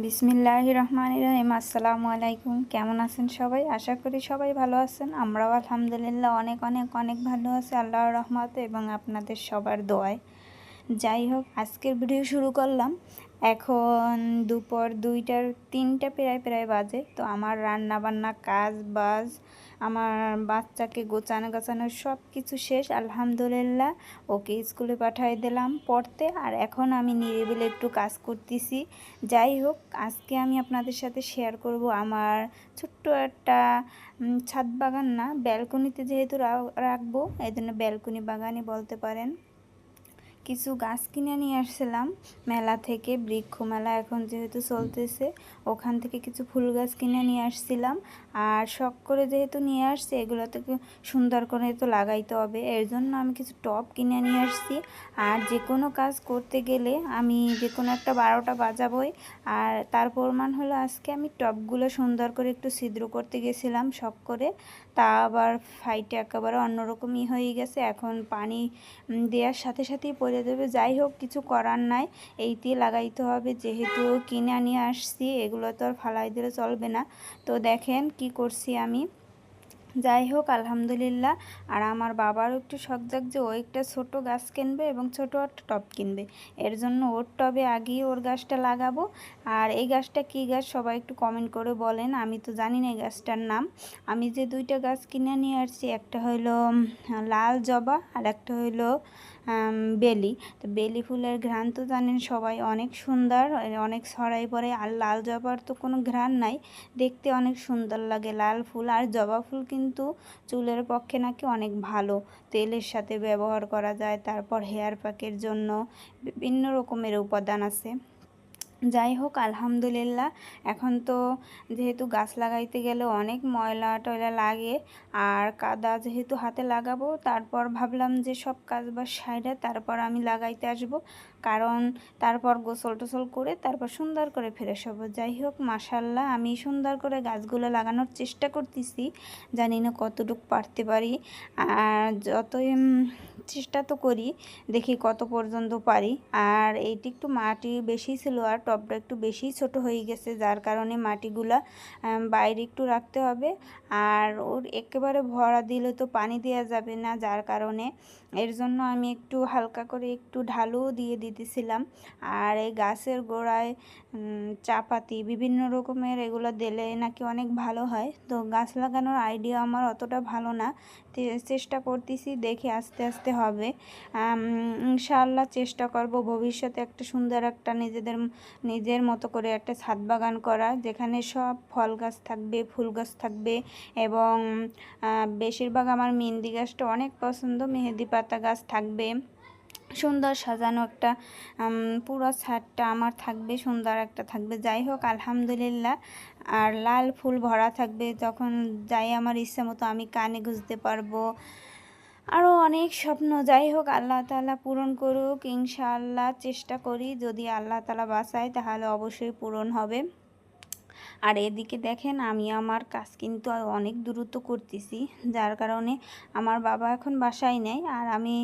বিসমিল্লাহির রহমানির রহিম। আসসালামু আলাইকুম। কেমন আছেন সবাই? আশা করি সবাই ভালো আছেন। আমরাও আলহামদুলিল্লাহ অনেক অনেক অনেক ভালো আছি আল্লাহর রহমতে এবং আপনাদের সবার দোয়ায়। যাই হোক, আজকের ভিডিও শুরু করলাম। এখন দুপুর 2টার 3টা প্রায় প্রায় বাজে। তো আমার রান্না বান্না কাজ বাজ, আমার বাচ্চাকে গোছানো সব কিছু শেষ আলহামদুলিল্লাহ। ওকে স্কুলে পাঠিয়ে দিলাম পড়তে, আর এখন আমি নিরিবিলি একটু কাজ করতেছি। যাই হোক, আজকে আমি আপনাদের সাথে শেয়ার করব আমার ছোট্ট একটা ছাদ বাগান, না ব্যালকনিতে যেহেতু রাখবো, এই জন্য ব্যালকনি বাগানই বলতে পারেন। কিছু গাছ কিনে নিয়ে আসছিলাম মেলা থেকে, বৃক্ষ মেলা এখন যেহেতু চলতেছে, ওখান থেকে কিছু ফুল গাছ কিনে নিয়ে আসছিলাম। আর শখ করে যেহেতু নিয়ে আসছি, এগুলো থেকে সুন্দর করে তো লাগাইতে হবে, এর জন্য আমি কিছু টব কিনে নিয়ে আসছি। আর যে কোনো কাজ করতে গেলে আমি যে কোনো একটা 12টা বাজাবই। আর তার প্রমাণ হলো আজকে আমি টবগুলো সুন্দর করে একটু ছিদ্র করতে গেছিলাম শখ করে, তা আবার ফাইটে একেবারে অন্যরকমই হয়ে গেছে। এখন পানি দেওয়ার সাথে সাথেই পড়ে দেবে। যাই হোক, কিছু করার নাই, এইটি লাগাইতে হবে, যেহেতু কিনে নিয়ে আসছি, এগুলো তো আর ফালাই দিলে চলবে না। তো দেখেন কি করছি আমি। যাই হোক আলহামদুলিল্লাহ। আর আমার বাবারও একটু শখ জাগ যে ও একটা ছোটো গাছ কিনবে এবং ছোটো একটা টব কিনবে, এর জন্য ওর টবে আগেই ওর গাছটা লাগাবো। আর এই গাছটা কী গাছ সবাই একটু কমেন্ট করে বলেন, আমি তো জানি না এই গাছটার নাম। আমি যে 2টা গাছ কিনে নিয়ে আসছি, একটা হইলো লাল জবা আর একটা হইলো বেলি। তো বেলি ফুলের ঘ্রাণ তো জানেন সবাই অনেক সুন্দর, অনেক ছড়াই পড়ে। আর লাল জবার তো কোনো ঘ্রাণ নাই, দেখতে অনেক সুন্দর লাগে লাল ফুল। আর জবা ফুল কিন্তু চুলের পক্ষে নাকি অনেক ভালো, তেলের সাথে ব্যবহার করা যায়। তারপর হেয়ার প্যাকের জন্য বিভিন্ন রকমের উপাদান আছে। যাই হোক আলহামদুলিল্লাহ। এখন তো যেহেতু গাছ লাগাইতে গেলে অনেক ময়লা টয়লা লাগে, আর কাদা যেহেতু হাতে লাগাবো, তারপর ভাবলাম যে সব কাজ বাজ সাইডে তারপর আমি লাগাইতে আসব, কারণ তারপর গোসল টোসল করে তারপর সুন্দর করে ফ্রেশ হবো। যাই হোক মাশাল্লাহ, আমি সুন্দর করে গাছগুলো লাগানোর চেষ্টা করতেছি, জানি না কতটুকু পারতে পারি। আর যতই চেষ্টা তো করি, দেখি কত পর্যন্ত পারি। আর এইটি একটু মাটি বেশি ছিল, আর টবটা একটু বেশি ছোট হয়ে গেছে, যার কারণে মাটিগুলা বাইরে একটু রাখতে হবে। আর ওর একেবারে ভরা দিলে তো পানি দেওয়া যাবে না, যার কারণে এর জন্য আমি একটু হালকা করে একটু ঢালুও দিয়ে দিতেছিলাম। আর এই গাছের গোড়ায় চাপাতি বিভিন্ন রকমের এগুলো দিলে নাকি অনেক ভালো হয়। তো গাছ লাগানোর আইডিয়া আমার অতটা ভালো না, চেষ্টা করতেছি, দেখি আস্তে আস্তে হবে। ইনশাআল্লাহ চেষ্টা করব ভবিষ্যতে একটা সুন্দর একটা নিজের মতো করে একটা ছাদ বাগান করা, যেখানে সব ফল গাছ থাকবে, ফুল গাছ থাকবে। এবং বেশিরভাগ আমার মেহেন্দি গাছটা অনেক পছন্দ, মেহেন্দি পাতা গাছ থাকবে, সুন্দর সাজানো একটা পুরো ছাদটা আমার থাকবে, সুন্দর একটা থাকবে। যাই হোক আলহামদুলিল্লাহ। আর লাল ফুল ভরা থাকবে, যখন যাই আমার ইচ্ছা মতো আমি কানে গুঁজতে পারবো। আরও অনেক স্বপ্ন, যাই হোক আল্লাহ তাআলা পূরণ করুক ইনশাআল্লাহ। চেষ্টা করি, যদি আল্লাহ তাআলা বাঁচায় তাহলে অবশ্যই পূরণ হবে। আর এদিকে দেখেন আমি আমার কাজ কিন্তু অনেক দ্রুত করতেছি, যার কারণে আমার বাবা এখন বাসায় নেই। আর আমি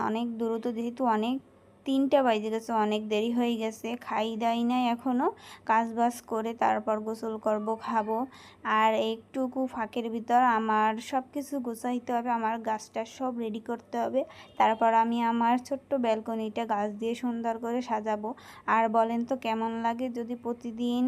অনেক দ্রুত, যেহেতু অনেক 3টা বাজে গেছে, অনেক দেরি হয়ে গেছে, খাই দাই নাই এখনও, কাজ বাজ করে তারপর গোসল করব, খাবো। আর একটুকু ফাঁকের ভিতর আমার সব কিছু গোছাইতে হবে, আমার গাছটা সব রেডি করতে হবে। তারপর আমি আমার ছোট্ট ব্যালকনিটা গাছ দিয়ে সুন্দর করে সাজাবো। আর বলেন তো কেমন লাগে যদি প্রতিদিন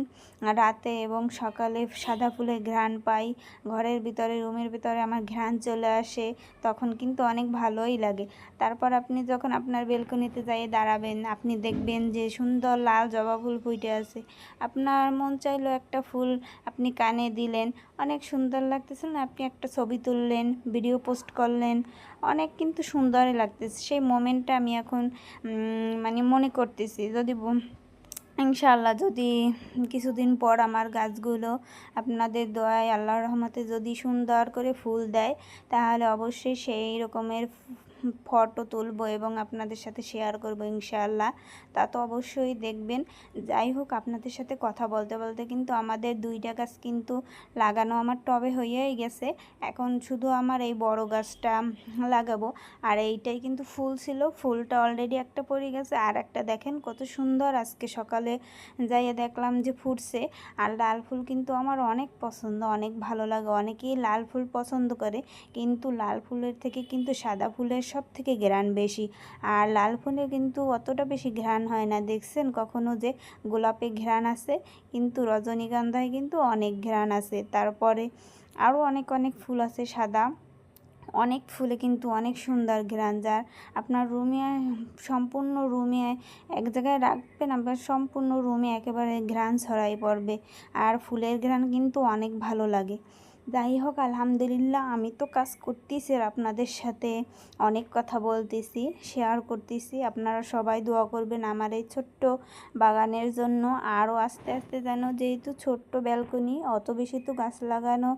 রাতে এবং সকালে সাদা ফুলের ঘ্রাণ পাই, ঘরের ভিতরে রুমের ভিতরে আমার ঘ্রাণ চলে আসে, তখন কিন্তু অনেক ভালোই লাগে। তারপর আপনি যখন আপনার বেলকনিতে যাই দাঁড়াবেন, আপনি দেখবেন যে সুন্দর লাল জবা ফুল ফুটে আছে, আপনার মন চাইলো একটা ফুল আপনি কানে দিলেন, অনেক সুন্দর লাগতেছে না? আপনি একটা ছবি তুললেন, ভিডিও পোস্ট করলেন, অনেক কিন্তু সুন্দরই লাগতেছে। সেই মোমেন্টটা আমি এখন মানে মনে করতেছি, যদি ইনশাআল্লাহ যদি কিছুদিন পর আমার গাছগুলো আপনাদের দোয়ায় আল্লাহর রহমতে যদি সুন্দর করে ফুল দেয়, তাহলে অবশ্যই সেই রকমের ফটো তুলবো এবং আপনাদের সাথে শেয়ার করব ইনশাআল্লাহ। তা তো অবশ্যই দেখবেন। যাই হোক, আপনাদের সাথে কথা বলতে বলতে কিন্তু আমাদের 2টা গাছ কিন্তু লাগানো আমার টবে হয়েই গেছে। এখন শুধু আমার এই বড় গাছটা লাগাবো। আর এইটাই কিন্তু ফুল ছিল, ফুলটা অলরেডি একটা পড়ে গেছে, আর একটা দেখেন কত সুন্দর আজকে সকালে যাইয়ে দেখলাম যে ফুটছে। আর লাল ফুল কিন্তু আমার অনেক পছন্দ, অনেক ভালো লাগে। অনেকেই লাল ফুল পছন্দ করে, কিন্তু লাল ফুলের থেকে কিন্তু সাদা ফুলের সব থেকে ঘ্রাণ বেশি। আর লাল ফুলের কিন্তু অতটা বেশি ঘ্রাণ হয় না। দেখছেন কখনো যে গোলাপে ঘ্রাণ আছে, কিন্তু রজনীগন্ধায় কিন্তু অনেক ঘ্রাণ আছে। তারপরে আরও অনেক অনেক ফুল আছে সাদা, অনেক ফুলে কিন্তু অনেক সুন্দর ঘ্রাণ। যার আপনার রুমে, সম্পূর্ণ রুমে এক জায়গায় রাখবেন, আপনার সম্পূর্ণ রুমে একেবারে ঘ্রাণ ছড়াই পড়বে। আর ফুলের ঘ্রাণ কিন্তু অনেক ভালো লাগে। যাই হোক, আলহামদুলিল্লাহ আমি তো কাজ করতেছি আর আপনাদের সাথে অনেক কথা বলতেছি, শেয়ার করতেছি। আপনারা সবাই দোয়া করবেন আমার এই ছোট্ট বাগানের জন্য। আরও আস্তে আস্তে যেন, যেহেতু ছোট্ট ব্যালকনি, অত বেশি তো গাছ লাগানো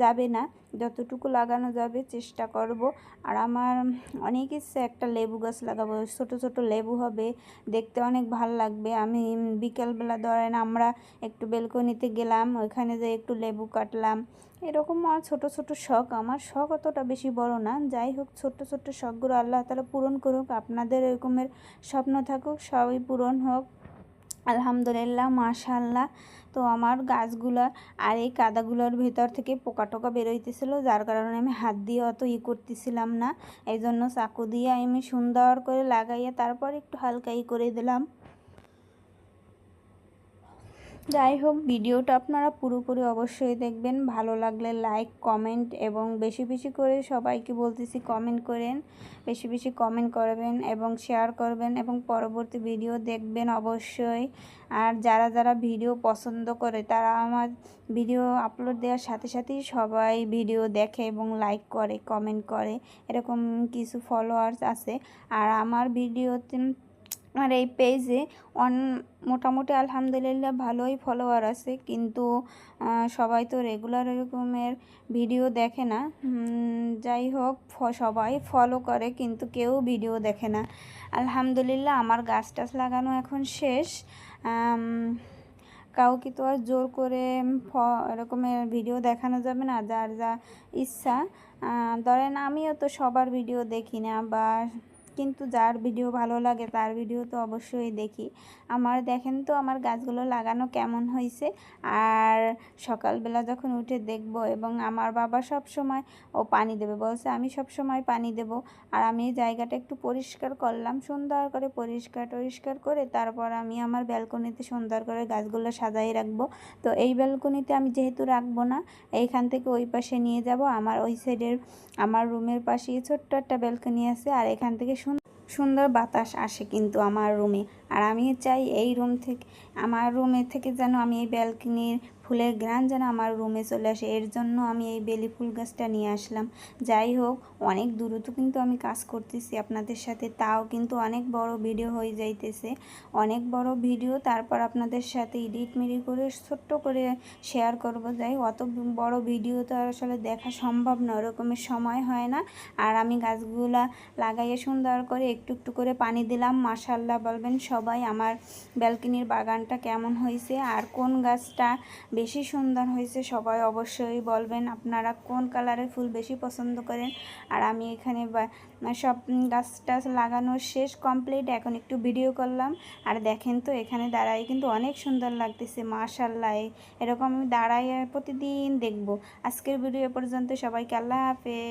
যাবে না, যতটুকু লাগানো যাবে চেষ্টা করব। আর আমার অনেক ইচ্ছে একটা লেবু গাছ লাগাবো, ছোট ছোট লেবু হবে, দেখতে অনেক ভালো লাগবে। আমি বিকেলবেলা ধরেন আমরা একটু ব্যালকনিতে গেলাম, ওইখানে যে একটু লেবু কাটলাম, এরকম আর ছোট ছোট শখ। আমার শখ অতটা বেশি বড় না। যাই হোক, ছোট্ট ছোট্ট শখগুলো আল্লাহ তাআলা পূরণ করুক। আপনাদের এরকমের স্বপ্ন থাকুক, সবই পূরণ হোক আলহামদুলিল্লাহ, মাশাআল্লাহ। তো আমার গাছগুলা আর এই কাদাগুলোর ভেতর থেকে পোকা টোকা বেরোইতেছিল, যার কারণে আমি হাত দিয়ে অত করতেছিলাম না। এই জন্য চাকু দিয়ে আমি সুন্দর করে লাগাইয়া তারপর একটু হালকা করে দিলাম। যাই হোক, ভিডিওটা আপনারা পুরোপুরি অবশ্যই দেখবেন। ভালো লাগলে লাইক, কমেন্ট এবং বেশি বেশি করে সবাইকে বলতেছি কমেন্ট করেন, বেশি বেশি কমেন্ট করবেন এবং শেয়ার করবেন এবং পরবর্তী ভিডিও দেখবেন অবশ্যই। আর যারা যারা ভিডিও পছন্দ করে তারা আমার ভিডিও আপলোড দেওয়ার সাথে সাথেই সবাই ভিডিও দেখে এবং লাইক করে, কমেন্ট করে। এরকম কিছু ফলোয়ার্স আছে। আর আমার ভিডিওতে, আর এই পেজে মোটামুটি আলহামদুলিল্লাহ ভালোই ফলোয়ার আছে, কিন্তু সবাই তো রেগুলার এরকমের ভিডিও দেখে না। যাই হোক, সবাই ফলো করে কিন্তু কেউ ভিডিও দেখে না। আলহামদুলিল্লাহ আমার গাছ টাছ লাগানো এখন শেষ। কাউকে তো আর জোর করে এরকমের ভিডিও দেখানো যাবে না, যার যা ইচ্ছা। ধরেন আমিও তো সবার ভিডিও দেখি না, বা কিন্তু যার ভিডিও ভালো লাগে তার ভিডিও তো অবশ্যই দেখি। আমার দেখেন তো আমার গাছগুলো লাগানো কেমন হয়েছে। আর সকালবেলা যখন উঠে দেখব, এবং আমার বাবা সব সময় ও পানি দেবে বলছে, আমি সব সময় পানি দেব। আর আমি এই জায়গাটা একটু পরিষ্কার করলাম, সুন্দর করে পরিষ্কার করে তারপর আমি আমার ব্যালকনিতে সুন্দর করে গাছগুলো সাজাই রাখবো। তো এই ব্যালকনিতে আমি যেহেতু রাখবো না, এইখান থেকে ওই পাশে নিয়ে যাব। আমার ওই সাইডের, আমার রুমের পাশেই ছোট্ট একটা ব্যালকনি আছে, আর এখান থেকে সুন্দর বাতাস আসে কিন্তু আমার রুমে। আর আমি চাই এই রুম থেকে, আমার রুমে থেকে যেন আমি এই ব্যালকনির ফুলের ঘ্রাণ যেন আমার রুমে চলে আসে, এর জন্য আমি এই বেলি ফুল গাছটা নিয়ে আসলাম। যাই হোক, অনেক দ্রুত কিন্তু আমি কাজ করতেছি আপনাদের সাথে, তাও কিন্তু অনেক বড় ভিডিও হয়ে যাইতেছে, অনেক বড় ভিডিও। তারপর আপনাদের সাথে এডিট মেরি করে ছোট্ট করে শেয়ার করব। যাই অত বড় ভিডিও তো আর আসলে দেখা সম্ভব না, ওরকমের সময় হয় না। আর আমি গাছগুলা লাগাইয়ে সুন্দর করে একটু একটু করে পানি দিলাম। মাশাআল্লাহ বলবেন সবাই আমার ব্যালকনির বাগানটা কেমন হয়েছে, আর কোন গাছটা বেশি সুন্দর হয়েছে সবাই অবশ্যই বলবেন। আপনারা কোন কালারের ফুল বেশি পছন্দ করেন। আর আমি এখানে সব গাছ টাছ লাগানো শেষ, কমপ্লিট। এখন একটু ভিডিও করলাম। আর দেখেন তো এখানে দাঁড়াই কিন্তু অনেক সুন্দর লাগতেছে মাশাআল্লাহ। এরকম আমি দাঁড়াই প্রতিদিন দেখব। আজকের ভিডিও পর্যন্ত, সবাইকে আল্লাহ হাফেজ।